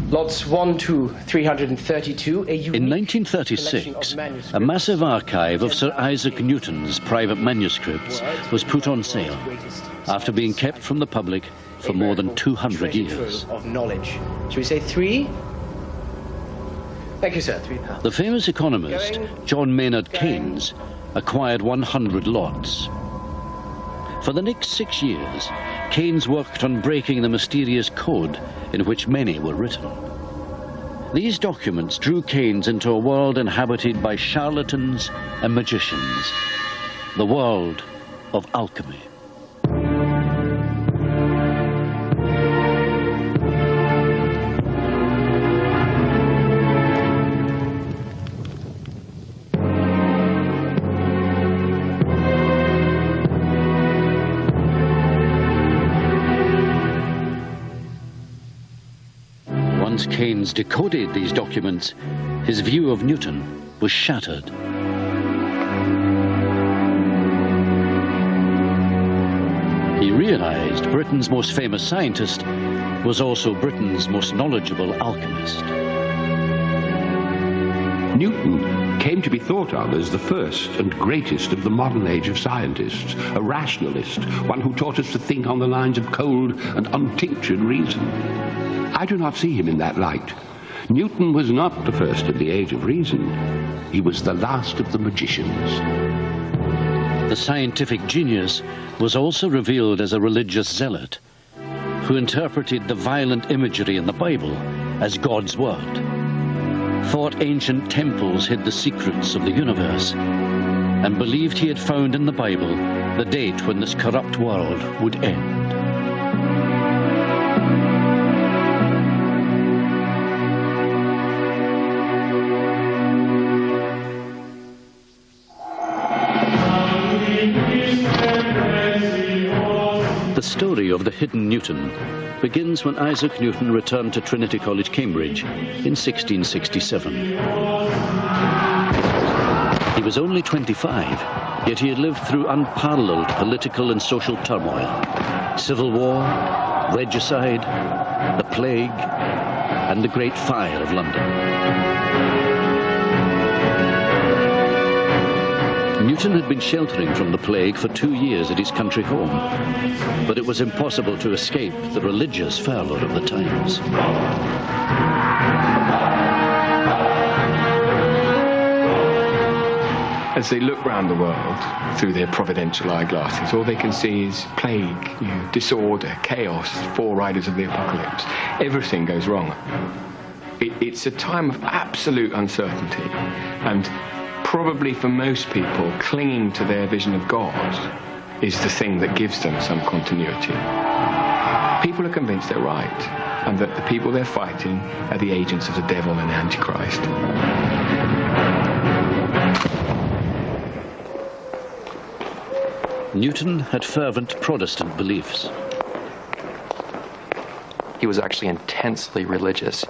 Lots 1 to 332. In 1936, a massive archive of Sir Isaac Newton's private manuscripts was put on sale after being kept from the public for more than 200 years. Of knowledge. Should we say 3? Thank you, sir. £3. The famous economist John Maynard Keynes acquired 100 lots. For the next 6 years, Keynes worked on breaking the mysterious code in which many were written. These documents drew Keynes into a world inhabited by charlatans and magicians, the world of alchemy. Once Keynes decoded these documents, his view of Newton was shattered. He realized Britain's most famous scientist was also Britain's most knowledgeable alchemist. Newton came to be thought of as the first and greatest of the modern age of scientists, a rationalist, one who taught us to think on the lines of cold and untinctured reason. I do not see him in that light. Newton was not the first of the age of reason. He was the last of the magicians. The scientific genius was also revealed as a religious zealot who interpreted the violent imagery in the Bible as God's word, thought ancient temples hid the secrets of the universe, and believed he had found in the Bible the date when this corrupt world would end. The story of the hidden Newton begins when Isaac Newton returned to Trinity College, Cambridge in 1667. He was only 25, yet he had lived through unparalleled political and social turmoil, civil war, regicide, the plague, and the Great Fire of London. Newton had been sheltering from the plague for 2 years at his country home, but it was impossible to escape the religious fervour of the times. As they look round the world through their providential eyeglasses, all they can see is plague, disorder, chaos, foreriders of the apocalypse. Everything goes wrong. It's a time of absolute uncertainty, and probably for most people, clinging to their vision of God is the thing that gives them some continuity. People are convinced they're right, and that the people they're fighting are the agents of the devil and the Antichrist. Newton had fervent Protestant beliefs. He was actually intensely religious.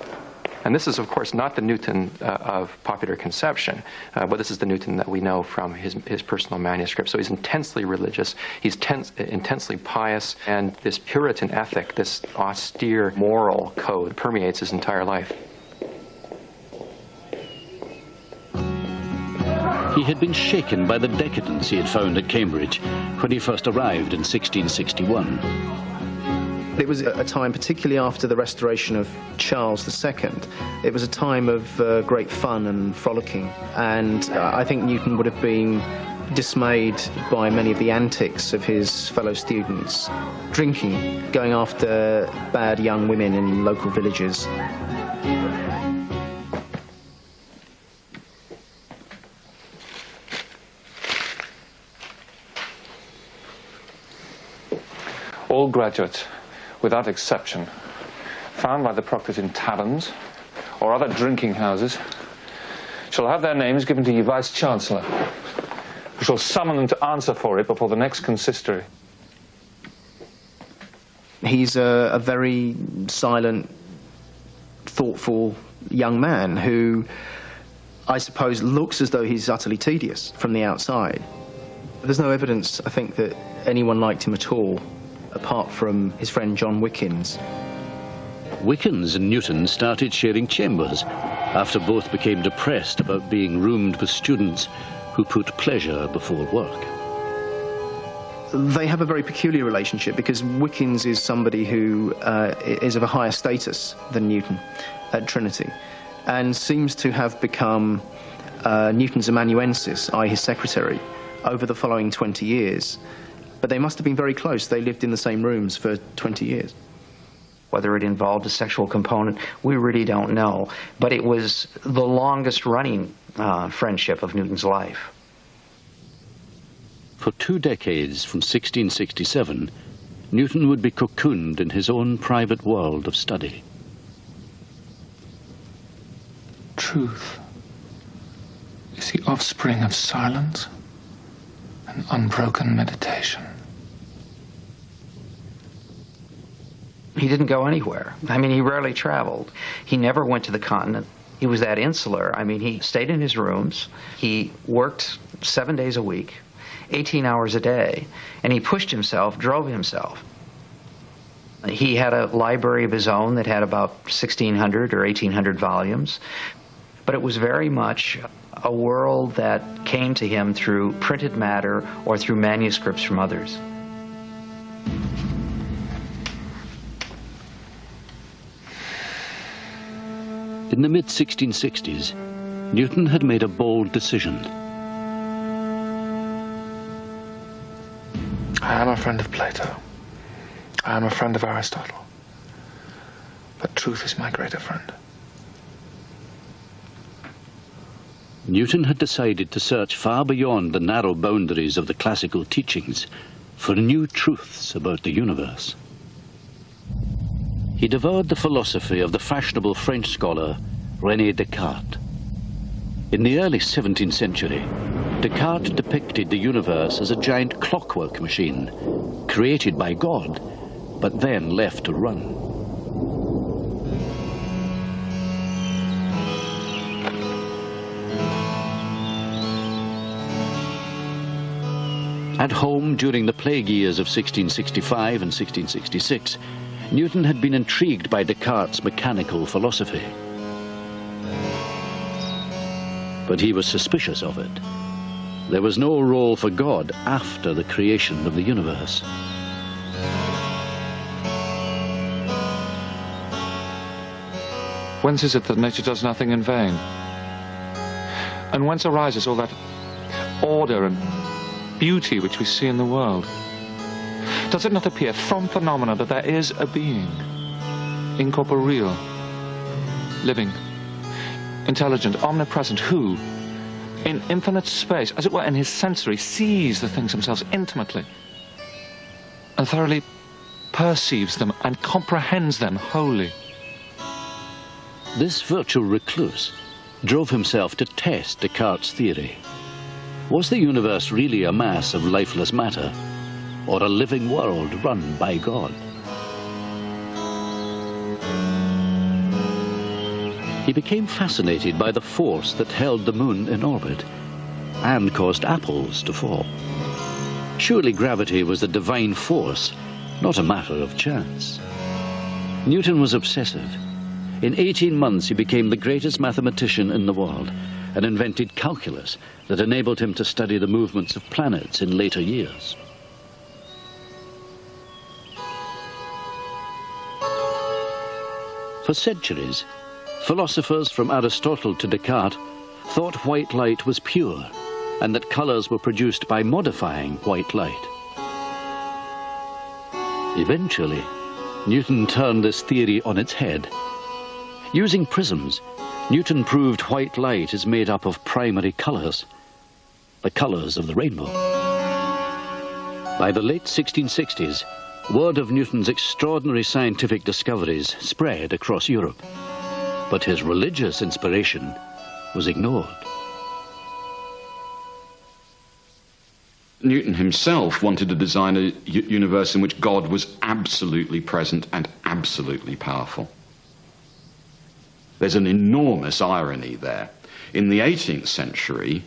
And this is, of course, not the Newton of popular conception, but this is the Newton that we know from his personal manuscript. So he's intensely religious, he's intensely pious, and this Puritan ethic, this austere moral code permeates his entire life. He had been shaken by the decadence he had found at Cambridge when he first arrived in 1661. It was a time, particularly after the restoration of Charles II, it was a time of great fun and frolicking, and I think Newton would have been dismayed by many of the antics of his fellow students, drinking, going after bad young women in local villages. All graduates, without exception, found by the proctors in taverns or other drinking houses shall have their names given to ye Vice-Chancellor, who shall summon them to answer for it before the next consistory. He's a very silent, thoughtful young man who, I suppose, looks as though he's utterly tedious from the outside. There's no evidence, I think, that anyone liked him at all, apart from his friend John Wickens. Wickens and Newton started sharing chambers after both became depressed about being roomed with students who put pleasure before work. They have a very peculiar relationship because Wickens is somebody who is of a higher status than Newton at Trinity and seems to have become Newton's amanuensis, i.e. his secretary, over the following 20 years. But they must have been very close. They lived in the same rooms for 20 years. Whether it involved a sexual component, we really don't know. But it was the longest running friendship of Newton's life. For 2 decades, from 1667, Newton would be cocooned in his own private world of study. Truth is the offspring of silence and unbroken meditation. He didn't go anywhere. I mean, he rarely traveled. He never went to the continent. He was that insular. I mean, he stayed in his rooms. He worked 7 days a week, 18 hours a day, and he pushed himself, drove himself. He had a library of his own that had about 1,600 or 1,800 volumes, but it was very much a world that came to him through printed matter or through manuscripts from others. In the mid-1660s, Newton had made a bold decision. I am a friend of Plato. I am a friend of Aristotle. But truth is my greater friend. Newton had decided to search far beyond the narrow boundaries of the classical teachings for new truths about the universe. He devoured the philosophy of the fashionable French scholar René Descartes. In the early 17th century, Descartes depicted the universe as a giant clockwork machine, created by God, but then left to run. At home during the plague years of 1665 and 1666, Newton had been intrigued by Descartes' mechanical philosophy. But he was suspicious of it. There was no role for God after the creation of the universe. Whence is it that nature does nothing in vain? And whence arises all that order and beauty which we see in the world? Does it not appear from phenomena that there is a being, incorporeal, living, intelligent, omnipresent, who, in infinite space, as it were in his sensory, sees the things themselves intimately and thoroughly perceives them and comprehends them wholly? This virtual recluse drove himself to test Descartes' theory. Was the universe really a mass of lifeless matter, or a living world run by God? He became fascinated by the force that held the moon in orbit and caused apples to fall. Surely gravity was the divine force, not a matter of chance. Newton was obsessive. In 18 months he became the greatest mathematician in the world and invented calculus that enabled him to study the movements of planets in later years. For centuries, philosophers from Aristotle to Descartes thought white light was pure and that colors were produced by modifying white light. Eventually, Newton turned this theory on its head. Using prisms, Newton proved white light is made up of primary colors, the colors of the rainbow. By the late 1660s, word of Newton's extraordinary scientific discoveries spread across Europe, but his religious inspiration was ignored. Newton himself wanted to design a universe in which God was absolutely present and absolutely powerful. There's an enormous irony there. In the 18th century,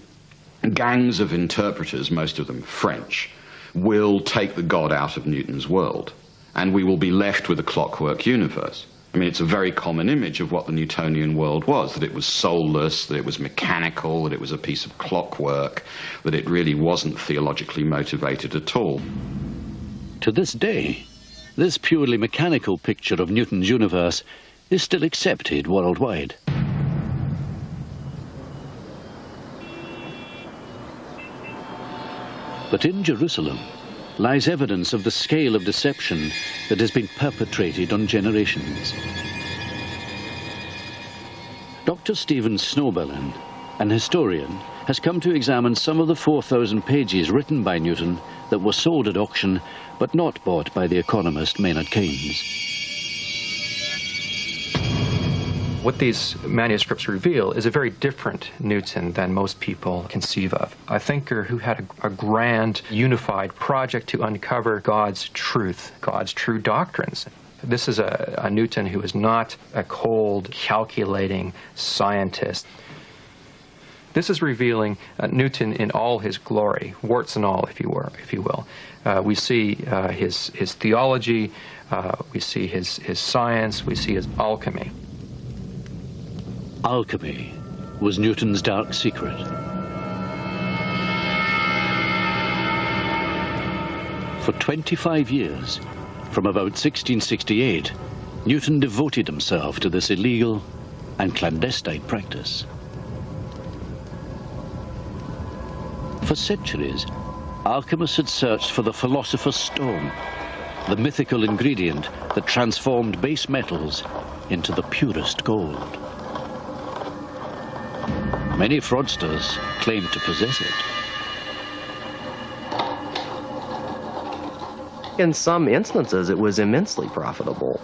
gangs of interpreters, most of them French, will take the God out of Newton's world, and we will be left with a clockwork universe. I mean, it's a very common image of what the Newtonian world was, that it was soulless, that it was mechanical, that it was a piece of clockwork, that it really wasn't theologically motivated at all. To this day, this purely mechanical picture of Newton's universe is still accepted worldwide. But in Jerusalem lies evidence of the scale of deception that has been perpetrated on generations. Dr. Stephen Snowbellin, an historian, has come to examine some of the 4,000 pages written by Newton that were sold at auction but not bought by the economist Maynard Keynes. What these manuscripts reveal is a very different Newton than most people conceive of. A thinker who had a grand, unified project to uncover God's truth, God's true doctrines. This is a Newton who is not a cold, calculating scientist. This is revealing Newton in all his glory, warts and all, if you will. We see his theology, we see his science, we see his alchemy. Alchemy was Newton's dark secret. For 25 years, from about 1668, Newton devoted himself to this illegal and clandestine practice. For centuries, alchemists had searched for the philosopher's stone, the mythical ingredient that transformed base metals into the purest gold. Many fraudsters claimed to possess it. In some instances, it was immensely profitable.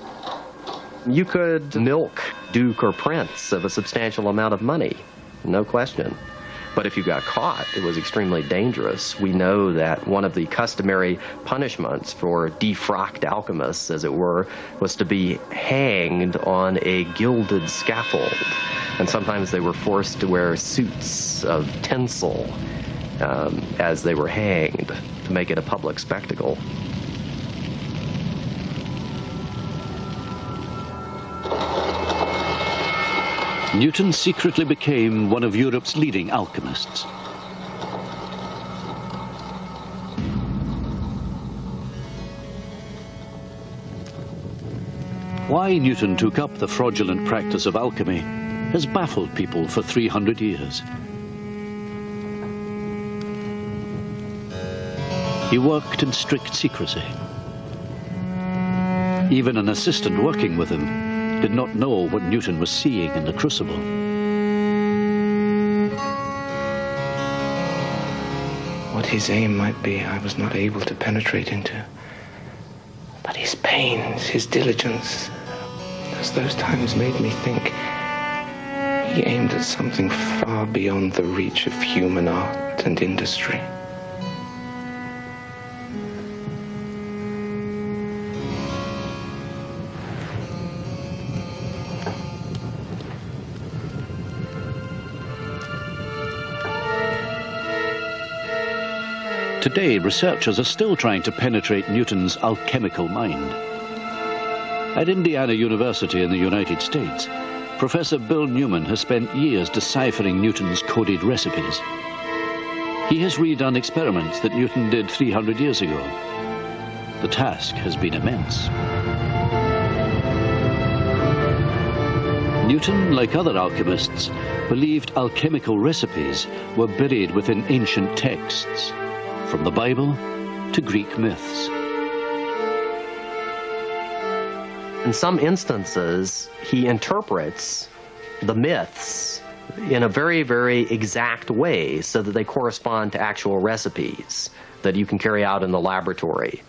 You could milk Duke or Prince of a substantial amount of money, no question. But if you got caught, it was extremely dangerous. We know that one of the customary punishments for defrocked alchemists, as it were, was to be hanged on a gilded scaffold. And sometimes they were forced to wear suits of tinsel as they were hanged to make it a public spectacle. Newton secretly became one of Europe's leading alchemists. Why Newton took up the fraudulent practice of alchemy has baffled people for 300 years. He worked in strict secrecy. Even an assistant working with him did not know what Newton was seeing in the crucible. What his aim might be, I was not able to penetrate into. But his pains, his diligence, as those times made me think, he aimed at something far beyond the reach of human art and industry. Today, researchers are still trying to penetrate Newton's alchemical mind. At Indiana University in the United States, Professor Bill Newman has spent years deciphering Newton's coded recipes. He has redone experiments that Newton did 300 years ago. The task has been immense. Newton, like other alchemists, believed alchemical recipes were buried within ancient texts, from the Bible to Greek myths. In some instances, he interprets the myths in a very, very exact way so that they correspond to actual recipes that you can carry out in the laboratory.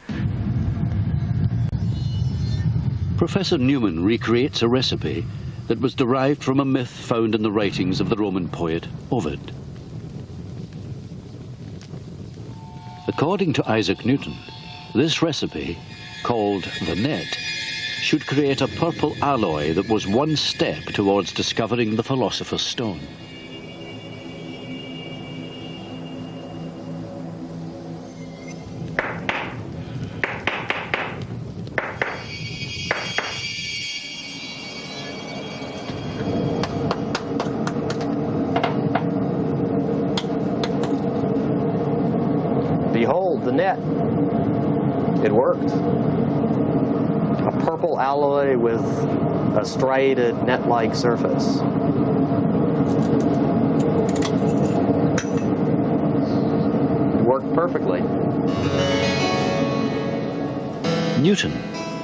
Professor Newman recreates a recipe that was derived from a myth found in the writings of the Roman poet Ovid. According to Isaac Newton, this recipe, called the net, should create a purple alloy that was one step towards discovering the philosopher's stone. net. It worked. A purple alloy with a striated net-like surface. It worked perfectly. Newton,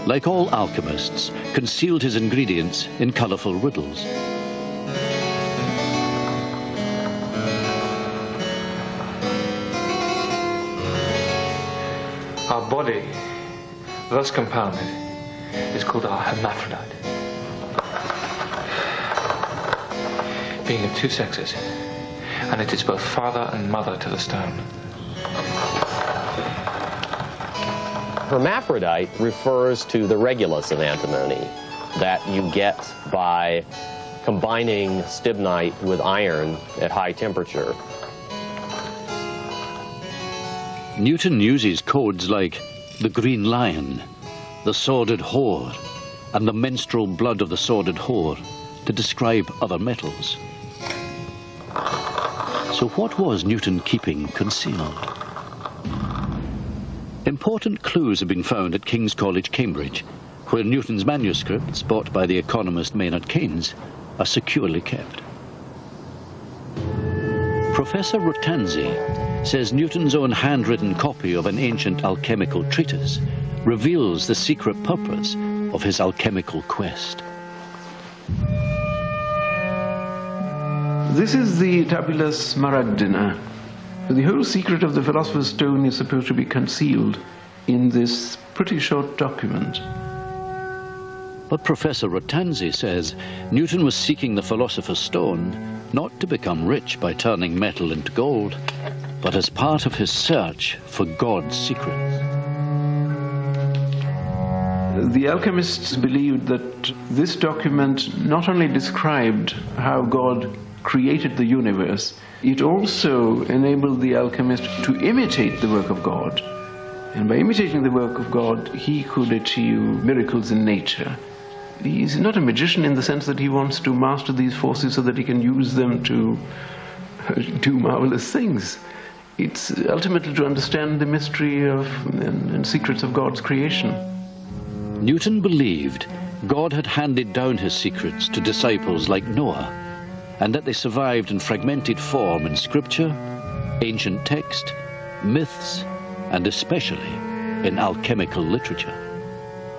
like all alchemists, concealed his ingredients in colourful riddles. Our body, thus compounded, is called our hermaphrodite. Being of two sexes, and it is both father and mother to the stone. Hermaphrodite refers to the regulus of antimony that you get by combining stibnite with iron at high temperature. Newton uses codes like the green lion, the sordid whore, and the menstrual blood of the sordid whore to describe other metals. So what was Newton keeping concealed? Important clues have been found at King's College, Cambridge, where Newton's manuscripts, bought by the economist Maynard Keynes, are securely kept. Professor Rutanzi says Newton's own handwritten copy of an ancient alchemical treatise reveals the secret purpose of his alchemical quest. This is the Tabula Smaragdina. The whole secret of the Philosopher's Stone is supposed to be concealed in this pretty short document. But Professor Rutanzi says Newton was seeking the Philosopher's Stone not to become rich by turning metal into gold, but as part of his search for God's secrets. The alchemists believed that this document not only described how God created the universe, it also enabled the alchemist to imitate the work of God. And by imitating the work of God, he could achieve miracles in nature. He's not a magician in the sense that he wants to master these forces so that he can use them to do marvelous things. It's ultimately to understand the mystery of and secrets of God's creation. Newton believed God had handed down his secrets to disciples like Noah, and that they survived in fragmented form in scripture, ancient text, myths, and especially in alchemical literature.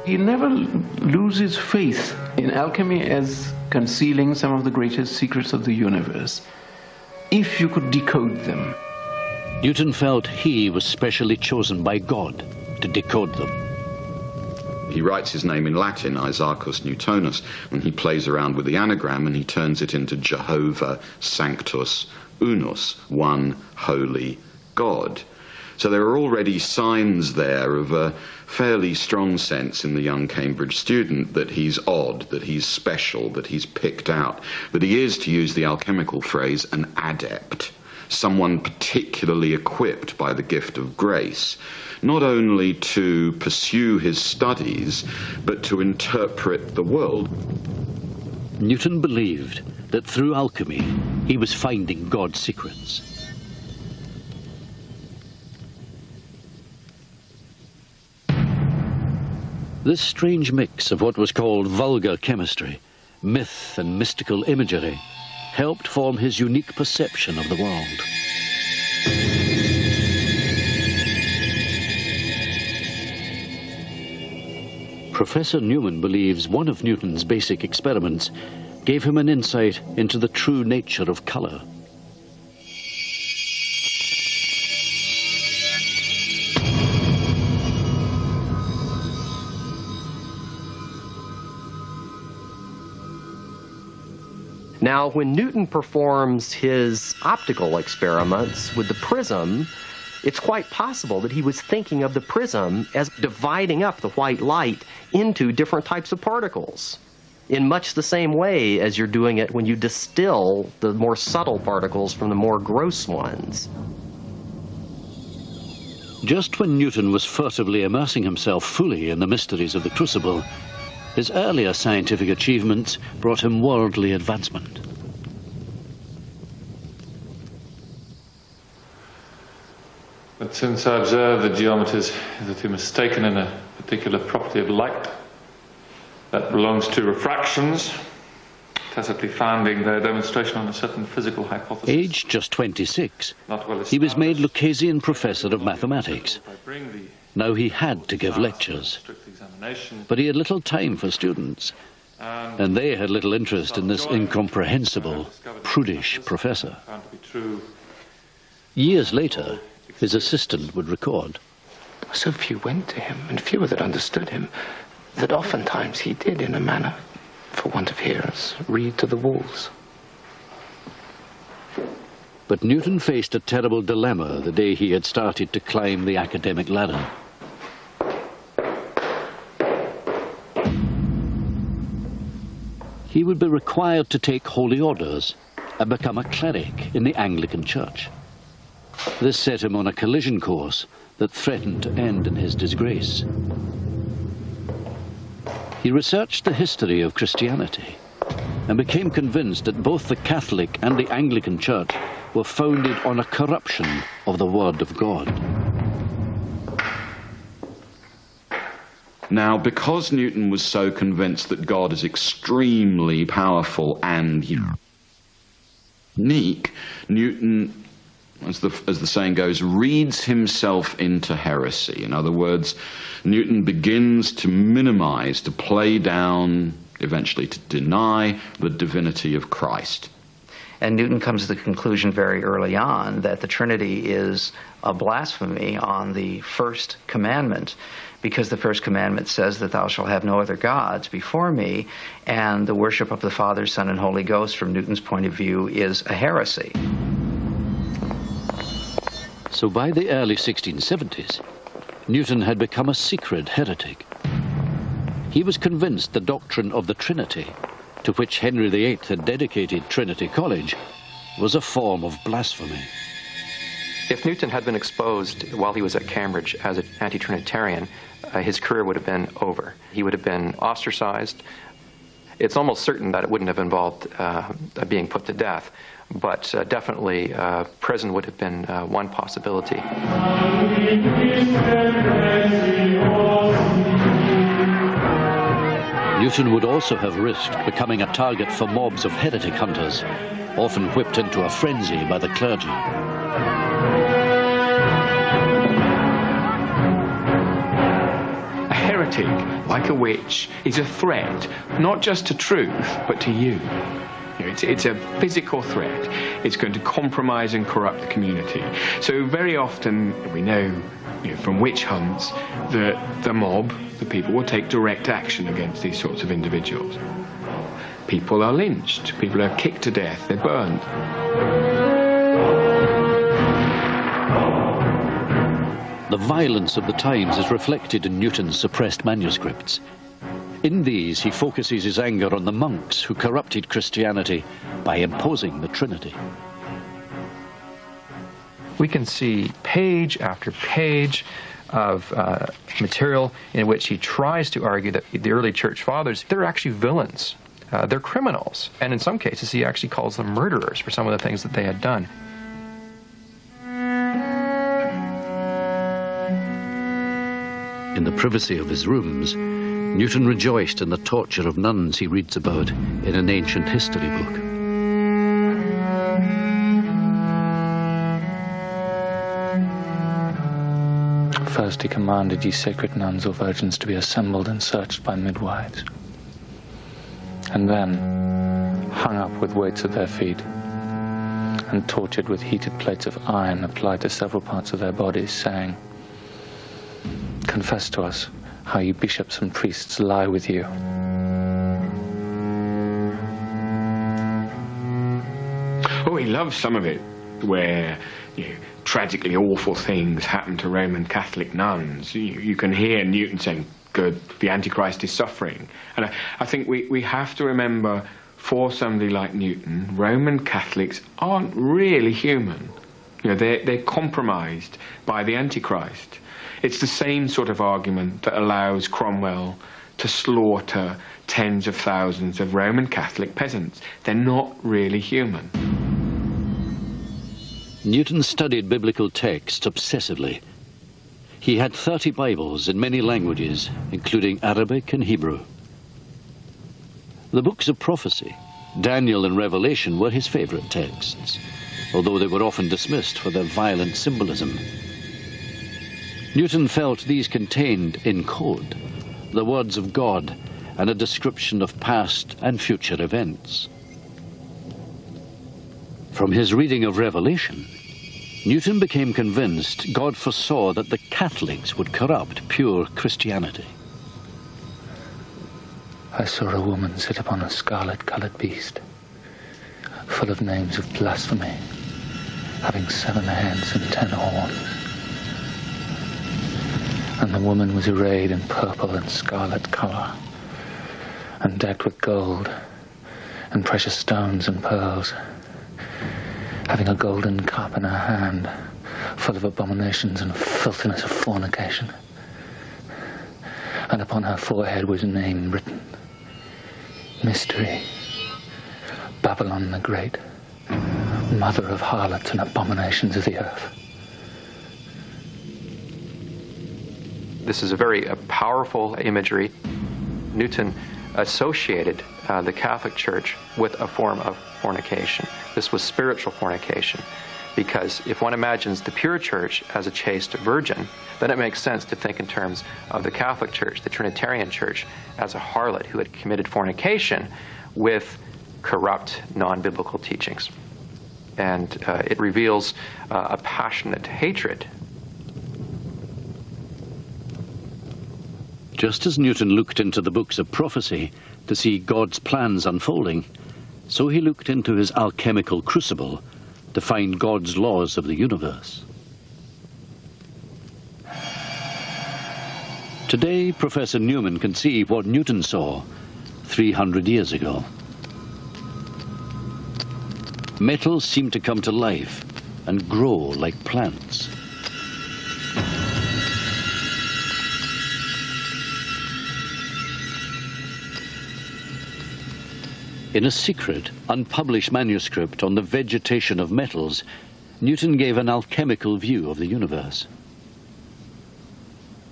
He never loses faith in alchemy as concealing some of the greatest secrets of the universe, if you could decode them. Newton felt he was specially chosen by God to decode them. He writes his name in Latin, Isaacus Newtonus, and he plays around with the anagram and he turns it into Jehovah Sanctus Unus, one holy God. So there are already signs there of a fairly strong sense in the young Cambridge student that he's odd, that he's special, that he's picked out, that he is, to use the alchemical phrase, an adept, someone particularly equipped by the gift of grace, not only to pursue his studies, but to interpret the world. Newton believed that through alchemy he was finding God's secrets. This strange mix of what was called vulgar chemistry, myth and mystical imagery, helped form his unique perception of the world. Professor Newman believes one of Newton's basic experiments gave him an insight into the true nature of colour. Now, when Newton performs his optical experiments with the prism, it's quite possible that he was thinking of the prism as dividing up the white light into different types of particles, in much the same way as you're doing it when you distill the more subtle particles from the more gross ones. Just when Newton was furtively immersing himself fully in the mysteries of the crucible, his earlier scientific achievements brought him worldly advancement. But Since I observe the geometers that he mistaken in a particular property of light that belongs to refractions, tacitly founding their demonstration on a certain physical hypothesis. Aged just 26, he was made Lucasian Professor of Mathematics. Now he had to give lectures, but he had little time for students, and they had little interest in this incomprehensible, prudish professor. Years later, his assistant would record. So few went to him, and fewer that understood him, that oftentimes he did, in a manner, for want of hearers, read to the walls. But Newton faced a terrible dilemma the day he had started to climb the academic ladder. He would be required to take holy orders and become a cleric in the Anglican Church. This set him on a collision course that threatened to end in his disgrace. He researched the history of Christianity and became convinced that both the Catholic and the Anglican Church were founded on a corruption of the Word of God. Now, because Newton was so convinced that God is extremely powerful and unique, Newton, as the saying goes, reads himself into heresy. In other words, Newton begins to minimize, to play down, eventually to deny the divinity of Christ. And Newton comes to the conclusion very early on that the Trinity is a blasphemy on the first commandment, because the first commandment says that thou shalt have no other gods before me, and the worship of the Father, Son, and Holy Ghost, from Newton's point of view, is a heresy. So by the early 1670s, Newton had become a secret heretic. He was convinced the doctrine of the Trinity, to which Henry VIII had dedicated Trinity College, was a form of blasphemy. If Newton had been exposed while he was at Cambridge as an anti-Trinitarian, his career would have been over. He would have been ostracized. It's almost certain that it wouldn't have involved being put to death, but definitely prison would have been one possibility. Newton would also have risked becoming a target for mobs of heretic hunters, often whipped into a frenzy by the clergy. A heretic, like a witch, is a threat, not just to truth, but to you. It's a physical threat. It's going to compromise and corrupt the community. So very often we know, from witch hunts that the mob, the people, will take direct action against these sorts of individuals. People are lynched. People are kicked to death. They're burned. The violence of the times is reflected in Newton's suppressed manuscripts. In these, he focuses his anger on the monks who corrupted Christianity by imposing the Trinity. We can see page after page of material in which he tries to argue that the early church fathers, they're actually villains. They're criminals. And in some cases, he actually calls them murderers for some of the things that they had done. In the privacy of his rooms, Newton rejoiced in the torture of nuns he reads about in an ancient history book. First he commanded ye sacred nuns or virgins to be assembled and searched by midwives, and then hung up with weights at their feet and tortured with heated plates of iron applied to several parts of their bodies, saying, "Confess to us how ye bishops and priests lie with you." Oh, he loves some of it, where tragically awful things happen to Roman Catholic nuns. You can hear Newton saying, good, the Antichrist is suffering. And I think we have to remember, for somebody like Newton, Roman Catholics aren't really human. They're compromised by the Antichrist. It's the same sort of argument that allows Cromwell to slaughter tens of thousands of Roman Catholic peasants. They're not really human. Newton studied biblical texts obsessively He had 30 Bibles in many languages, including Arabic and Hebrew. The books of prophecy, Daniel and Revelation, were his favorite texts, although they were often dismissed for their violent symbolism. Newton felt these contained, in code, the words of God and a description of past and future events. From his reading of Revelation, Newton became convinced God foresaw that the Catholics would corrupt pure Christianity. I saw a woman sit upon a scarlet-coloured beast, full of names of blasphemy, having 7 heads and 10 horns. And the woman was arrayed in purple and scarlet colour, and decked with gold and precious stones and pearls, having a golden cup in her hand, full of abominations and filthiness of fornication. And upon her forehead was a name written, Mystery, Babylon the Great, mother of harlots and abominations of the earth. This is a very powerful imagery. Newton associated the Catholic Church with a form of fornication. This was spiritual fornication, because if one imagines the pure church as a chaste virgin, then it makes sense to think in terms of the Catholic Church, the Trinitarian Church, as a harlot who had committed fornication with corrupt, non-biblical teachings. And it reveals a passionate hatred. Just as Newton looked into the books of prophecy to see God's plans unfolding, so he looked into his alchemical crucible to find God's laws of the universe. Today, Professor Newman can see what Newton saw 300 years ago. Metals seem to come to life and grow like plants. In a secret, unpublished manuscript on the vegetation of metals, Newton gave an alchemical view of the universe.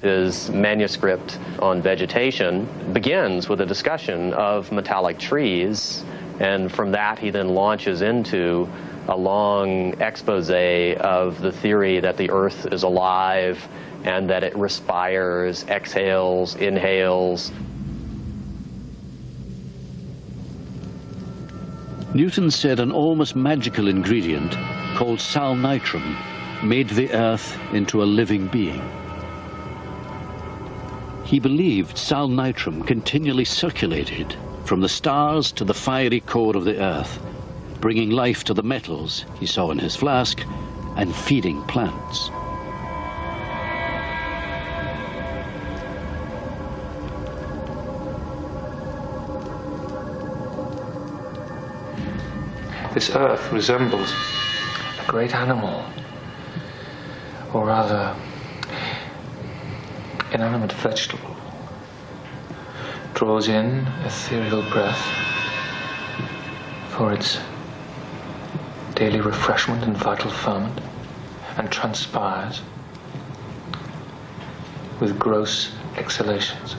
His manuscript on vegetation begins with a discussion of metallic trees, and from that he then launches into a long expose of the theory that the earth is alive and that it respires, exhales, inhales. Newton said an almost magical ingredient called sal nitrum made the earth into a living being. He believed sal nitrum continually circulated from the stars to the fiery core of the earth, bringing life to the metals he saw in his flask and feeding plants. This earth resembles a great animal, or rather, inanimate vegetable. Draws in ethereal breath for its daily refreshment and vital ferment, and transpires with gross exhalations.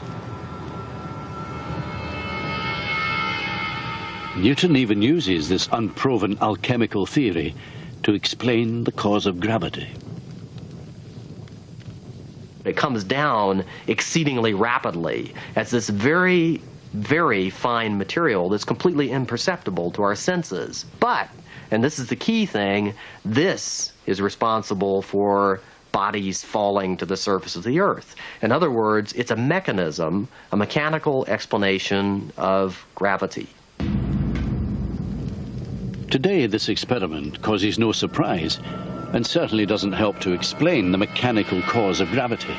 Newton even uses this unproven alchemical theory to explain the cause of gravity. It comes down exceedingly rapidly as this very, very fine material that's completely imperceptible to our senses. But, and this is the key thing, this is responsible for bodies falling to the surface of the earth. In other words, it's a mechanism, a mechanical explanation of gravity. Today, this experiment causes no surprise and certainly doesn't help to explain the mechanical cause of gravity.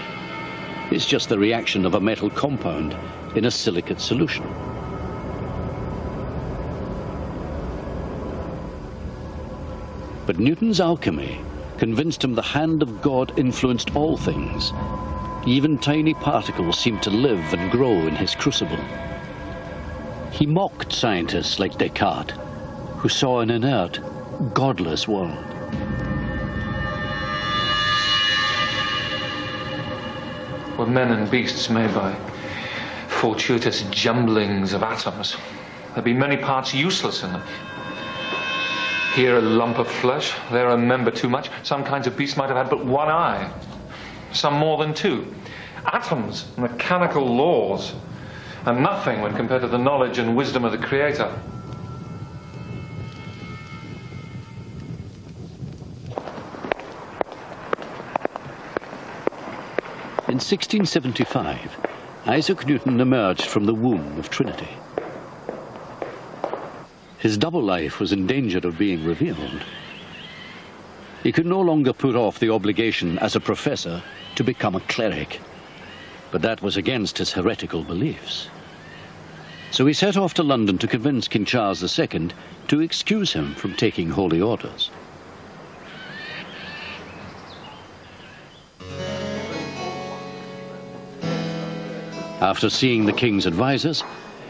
It's just the reaction of a metal compound in a silicate solution. But Newton's alchemy convinced him the hand of God influenced all things. Even tiny particles seemed to live and grow in his crucible. He mocked scientists like Descartes, who saw an inert, godless world. of men and beasts made by fortuitous jumblings of atoms. There'd be many parts useless in them. Here a lump of flesh, there a member too much. Some kinds of beasts might have had but one eye, some more than two. Atoms, mechanical laws, and nothing when compared to the knowledge and wisdom of the Creator. In 1675, Isaac Newton emerged from the womb of Trinity. His double life was in danger of being revealed. He could no longer put off the obligation as a professor to become a cleric, but that was against his heretical beliefs. So he set off to London to convince King Charles II to excuse him from taking holy orders. After seeing the King's advisors,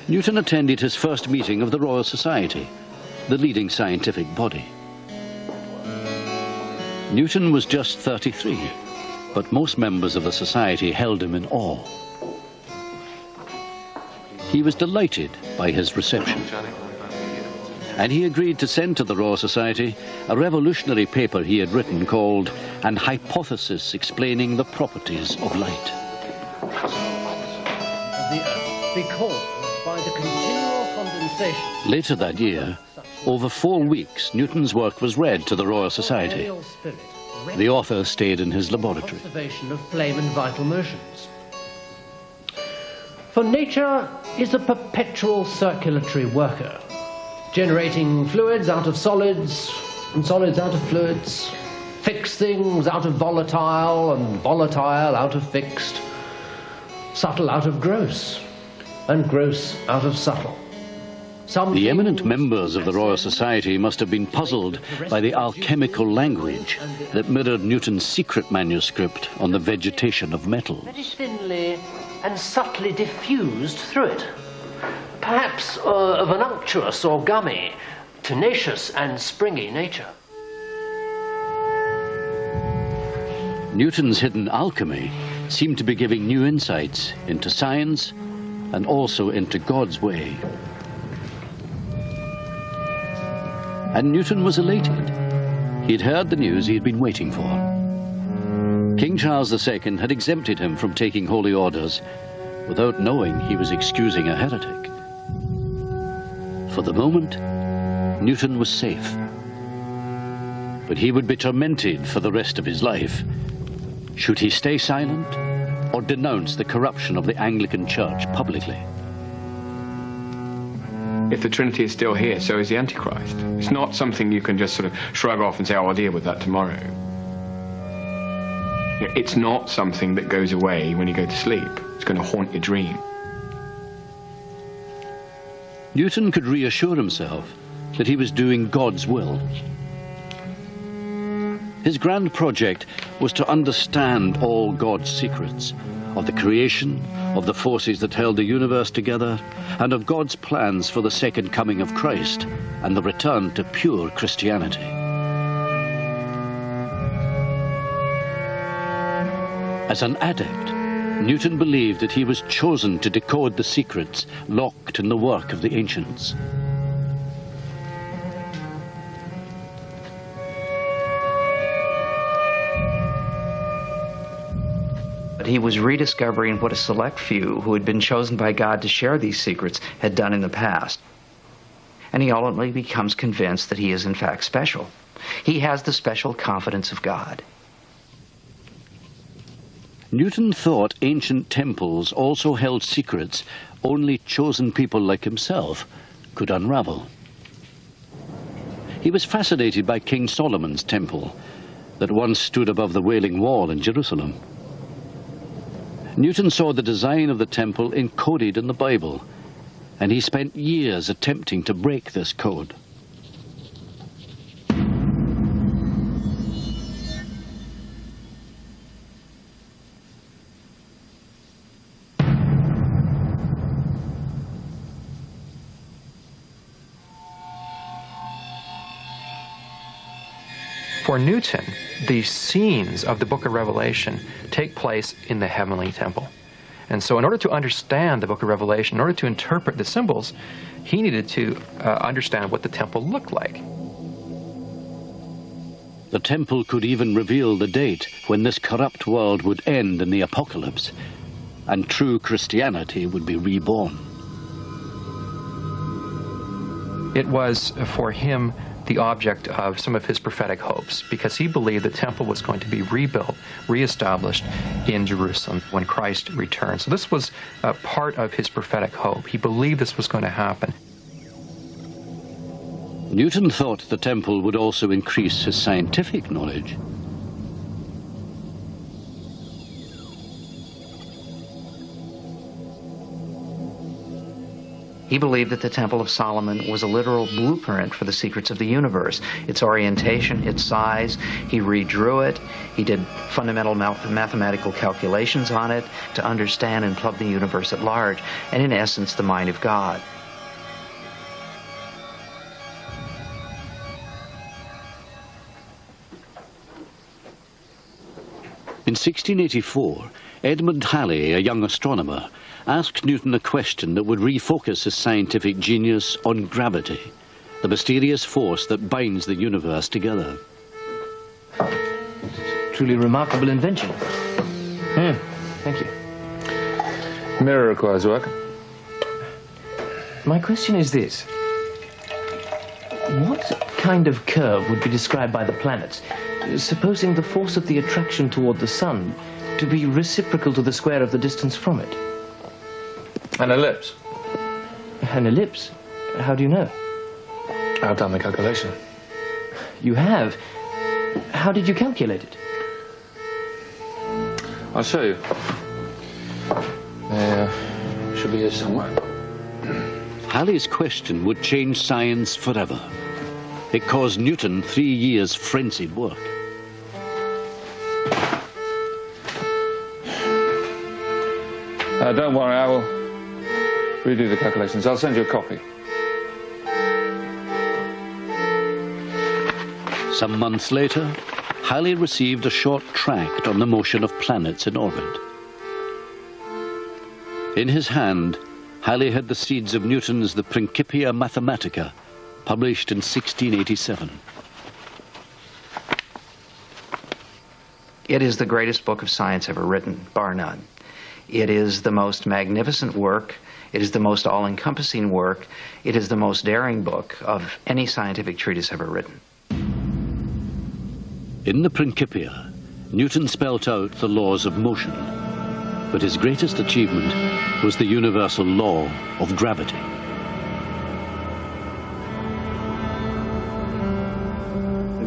Newton attended his first meeting of the Royal Society, the leading scientific body. Newton was just 33, but most members of the Society held him in awe. He was delighted by his reception, and he agreed to send to the Royal Society a revolutionary paper he had written called An Hypothesis Explaining the Properties of Light. The Earth be caused by the continual condensation. Later that year, over 4 weeks, Newton's work was read to the Royal Society. The author stayed in his laboratory. Observation of flame and vital motions. For nature is a perpetual circulatory worker, generating fluids out of solids and solids out of fluids, fixed things out of volatile and volatile out of fixed, subtle out of gross, and gross out of subtle. The eminent members of the Royal Society must have been puzzled by the alchemical language that mirrored Newton's secret manuscript on the vegetation of metals. Very thinly and subtly diffused through it, perhaps of an unctuous or gummy, tenacious and springy nature. Newton's hidden alchemy seemed to be giving new insights into science and also into God's way. And Newton was elated. He'd heard the news he'd been waiting for. King Charles II had exempted him from taking holy orders without knowing he was excusing a heretic. For the moment, Newton was safe. But he would be tormented for the rest of his life. Should he stay silent or denounce the corruption of the Anglican Church publicly? If the Trinity is still here, so is the Antichrist. It's not something you can just sort of shrug off and say, oh, I'll deal with that tomorrow. It's not something that goes away when you go to sleep. It's going to haunt your dream. Newton could reassure himself that he was doing God's will. His grand project was to understand all God's secrets, of the creation, of the forces that held the universe together, and of God's plans for the second coming of Christ and the return to pure Christianity. As an adept, Newton believed that he was chosen to decode the secrets locked in the work of the ancients. He was rediscovering what a select few who had been chosen by God to share these secrets had done in the past. And he ultimately becomes convinced that he is in fact special. He has the special confidence of God. Newton thought ancient temples also held secrets only chosen people like himself could unravel. He was fascinated by King Solomon's temple that once stood above the Wailing Wall in Jerusalem. Newton saw the design of the temple encoded in the Bible, and he spent years attempting to break this code. For Newton, the scenes of the book of Revelation take place in the heavenly temple. And so in order to understand the book of Revelation, in order to interpret the symbols, he needed to understand what the temple looked like. The temple could even reveal the date when this corrupt world would end in the apocalypse, and true Christianity would be reborn. It was, for him, the object of some of his prophetic hopes, because he believed the temple was going to be rebuilt, reestablished in Jerusalem when Christ returned. So this was part of his prophetic hope. He believed this was going to happen. Newton thought the temple would also increase his scientific knowledge. He believed that the Temple of Solomon was a literal blueprint for the secrets of the universe, its orientation, its size. He redrew it. He did fundamental mathematical calculations on it to understand and plumb the universe at large, and in essence, the mind of God. In 1684, Edmund Halley, a young astronomer, asked Newton a question that would refocus his scientific genius on gravity, the mysterious force that binds the universe together. Truly remarkable invention. Thank you. Mirror requires work. My question is this. What kind of curve would be described by the planets, supposing the force of the attraction toward the sun to be reciprocal to the square of the distance from it? An ellipse. An ellipse? How do you know? I've done the calculation. You have? How did you calculate it? I'll show you. Should be here somewhere. Halley's question would change science forever. It caused Newton 3 years' frenzied work. Don't worry, I will redo the calculations. I'll send you a copy. Some months later, Halley received a short tract on the motion of planets in orbit. In his hand, Halley had the seeds of Newton's The Principia Mathematica, published in 1687. It is the greatest book of science ever written, bar none. It is the most magnificent work. It is the most all-encompassing work. It is the most daring book of any scientific treatise ever written. In the Principia, Newton spelt out the laws of motion, but his greatest achievement was the universal law of gravity.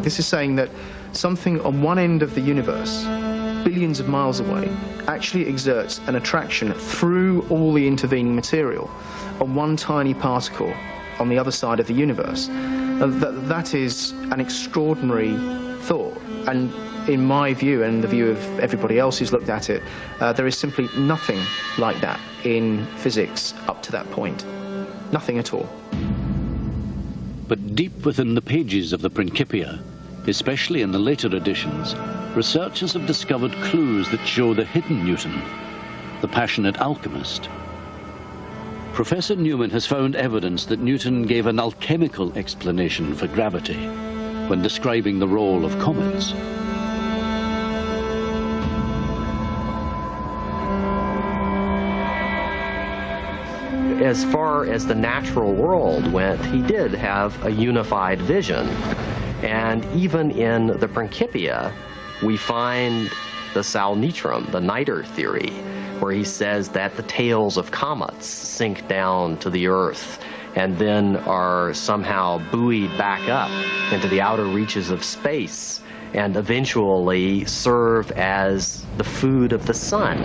This is saying that something on one end of the universe, billions of miles away, actually exerts an attraction through all the intervening material on one tiny particle on the other side of the universe. That is an extraordinary thought, and in my view and the view of everybody else who's looked at it, there is simply nothing like that in physics up to that point. Nothing at all. But deep within the pages of the Principia, especially in the later editions, researchers have discovered clues that show the hidden Newton, the passionate alchemist. Professor Newman has found evidence that Newton gave an alchemical explanation for gravity when describing the role of comets. As far as the natural world went, he did have a unified vision. And even in the Principia, we find the salnitrum, the niter theory, where he says that the tails of comets sink down to the earth and then are somehow buoyed back up into the outer reaches of space and eventually serve as the food of the sun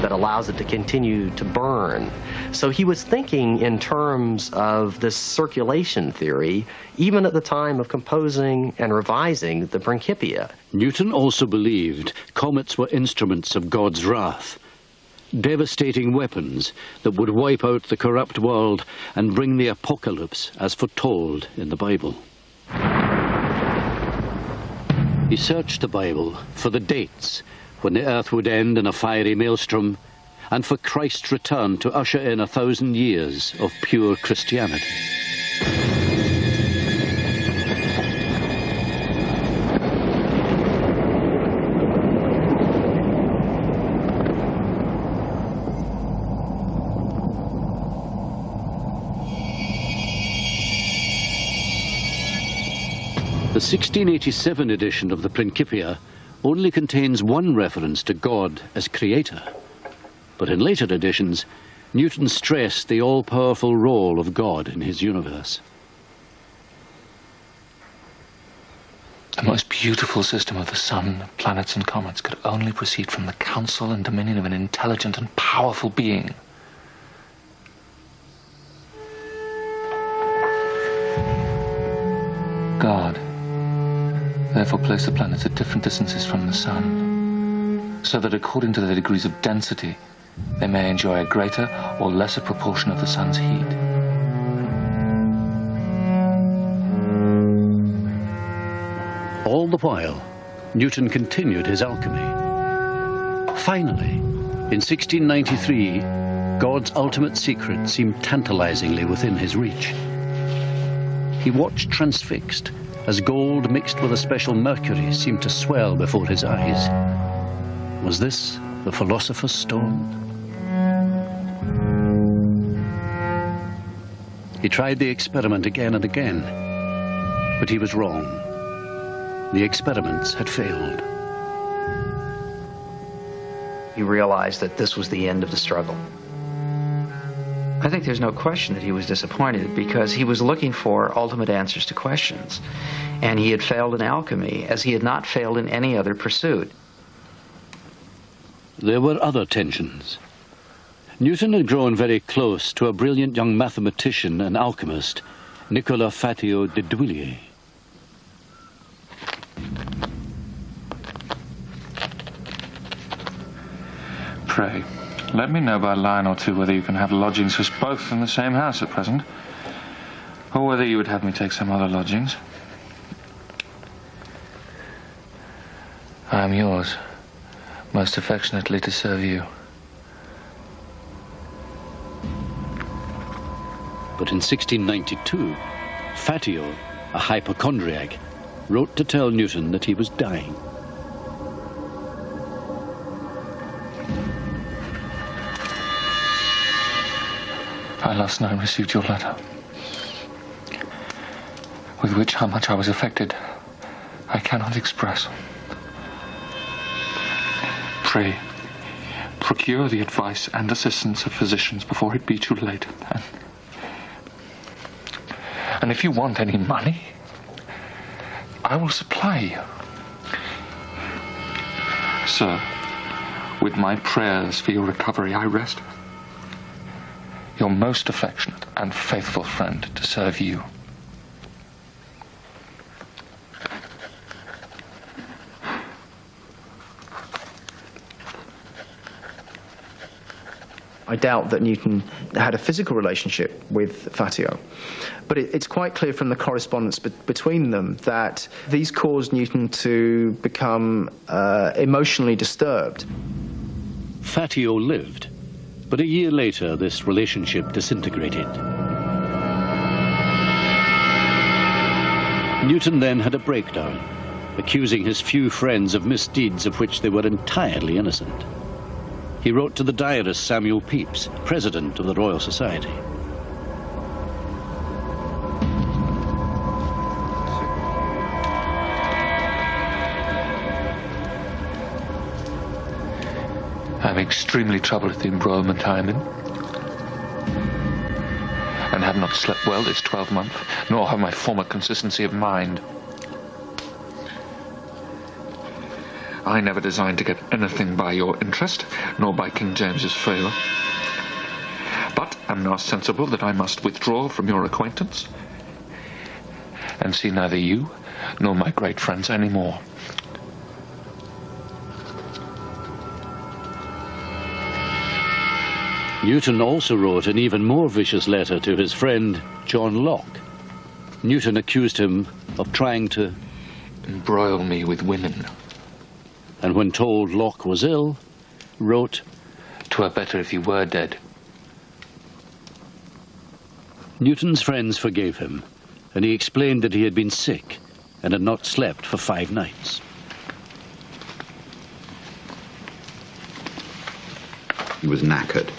that allows it to continue to burn. So he was thinking in terms of this circulation theory, even at the time of composing and revising the Principia. Newton also believed comets were instruments of God's wrath, devastating weapons that would wipe out the corrupt world and bring the apocalypse as foretold in the Bible. He searched the Bible for the dates when the earth would end in a fiery maelstrom, and for Christ's return to usher in 1,000 years of pure Christianity. The 1687 edition of the Principia only contains one reference to God as creator. But in later editions, Newton stressed the all-powerful role of God in his universe. The most beautiful system of the sun, planets and comets could only proceed from the counsel and dominion of an intelligent and powerful being. God therefore placed the planets at different distances from the sun, so that according to their degrees of density, they may enjoy a greater or lesser proportion of the sun's heat. All the while, Newton continued his alchemy. Finally, in 1693, God's ultimate secret seemed tantalizingly within his reach. He watched transfixed as gold mixed with a special mercury seemed to swell before his eyes. Was this the philosopher's stone? He tried the experiment again and again, but he was wrong. The experiments had failed. He realized that this was the end of the struggle. I think there's no question that he was disappointed, because he was looking for ultimate answers to questions, and he had failed in alchemy as he had not failed in any other pursuit. There were other tensions. Newton had grown very close to a brilliant young mathematician and alchemist, Nicolas Fatio de Douillier. Pray, let me know by a line or two whether you can have lodgings for us both in the same house at present, or whether you would have me take some other lodgings. I am yours, most affectionately to serve you. But in 1692, Fatio, a hypochondriac, wrote to tell Newton that he was dying. I last night received your letter, with which how much I was affected I cannot express. Pray, procure the advice and assistance of physicians before it be too late. And if you want any money, I will supply you. Sir, with my prayers for your recovery, I rest. Your most affectionate and faithful friend to serve you. I doubt that Newton had a physical relationship with Fatio, but it's quite clear from the correspondence between them that these caused Newton to become emotionally disturbed. Fatio lived, but a year later this relationship disintegrated. Newton then had a breakdown, accusing his few friends of misdeeds of which they were entirely innocent. He wrote to the diarist Samuel Pepys, president of the Royal Society. I'm extremely troubled at the embroilment I am in, and have not slept well this 12-month, nor have my former consistency of mind. I never designed to get anything by your interest, nor by King James's favour. But am now sensible that I must withdraw from your acquaintance, and see neither you nor my great friends any more. Newton also wrote an even more vicious letter to his friend John Locke. Newton accused him of trying to embroil me with women. And when told Locke was ill, wrote, "'Twere better if he were dead." Newton's friends forgave him, and he explained that he had been sick and had not slept for 5 nights. He was knackered.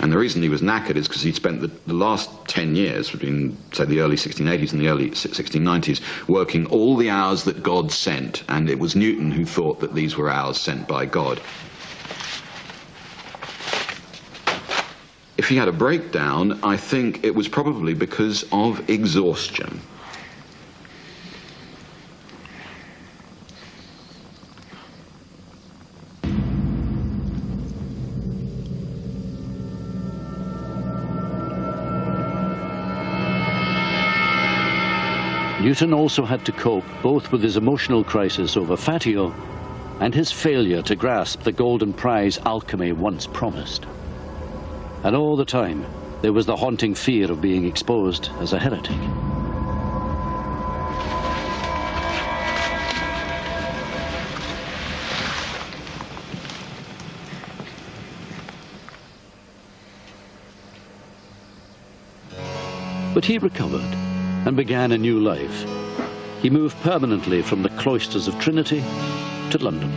And the reason he was knackered is because he'd spent the last 10 years, between, say, the early 1680s and the early 1690s, working all the hours that God sent, and it was Newton who thought that these were hours sent by God. If he had a breakdown, I think it was probably because of exhaustion. Newton also had to cope both with his emotional crisis over Fatio and his failure to grasp the golden prize alchemy once promised. And all the time, there was the haunting fear of being exposed as a heretic. But he recovered and began a new life. He moved permanently from the cloisters of Trinity to London.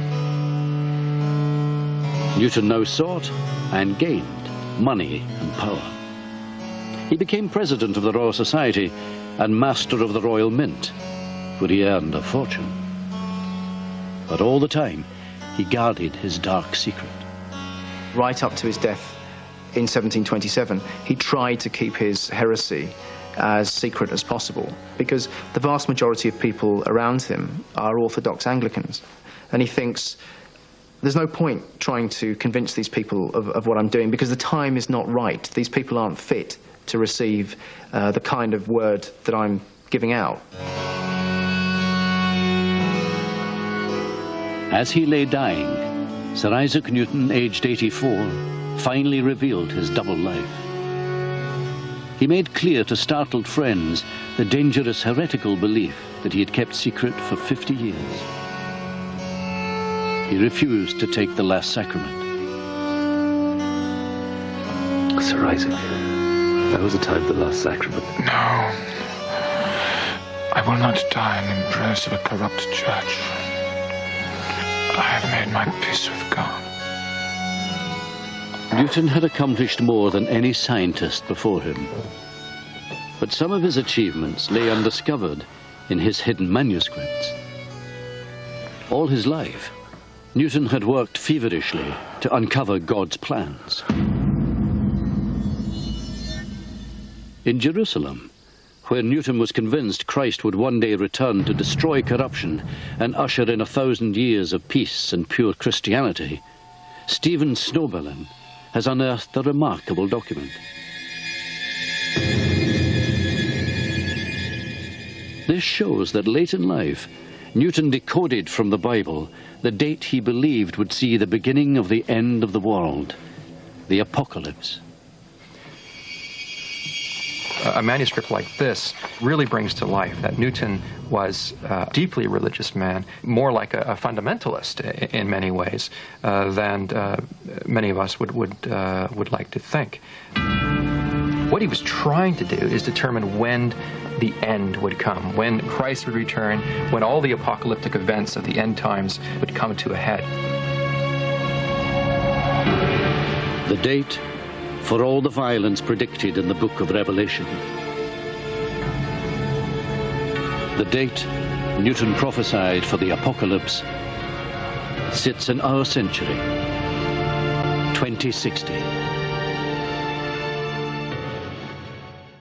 Newton now sought and gained money and power. He became president of the Royal Society and master of the Royal Mint, where he earned a fortune. But all the time, he guarded his dark secret. Right up to his death in 1727, he tried to keep his heresy as secret as possible, because the vast majority of people around him are Orthodox Anglicans, and he thinks there's no point trying to convince these people of what I'm doing, because the time is not right. These people aren't fit to receive the kind of word that I'm giving out. As he lay dying, Sir Isaac Newton, aged 84, finally revealed his double life. He made clear to startled friends the dangerous heretical belief that he had kept secret for 50 years. He refused to take the last sacrament. Sir Isaac, that was the time for the last sacrament. No. I will not die in the embrace of a corrupt church. I have made my peace with God. Newton had accomplished more than any scientist before him. But some of his achievements lay undiscovered in his hidden manuscripts. All his life, Newton had worked feverishly to uncover God's plans. In Jerusalem, where Newton was convinced Christ would one day return to destroy corruption and usher in 1,000 years of peace and pure Christianity, Stephen Snowbellen has unearthed a remarkable document. This shows that late in life, Newton decoded from the Bible the date he believed would see the beginning of the end of the world, the apocalypse. A manuscript like this really brings to life that Newton was a deeply religious man, more like a fundamentalist in many ways than many of us would like to think. What he was trying to do is determine when the end would come, when Christ would return, when all the apocalyptic events of the end times would come to a head. The date for all the violence predicted in the book of Revelation. The date Newton prophesied for the apocalypse sits in our century, 2060.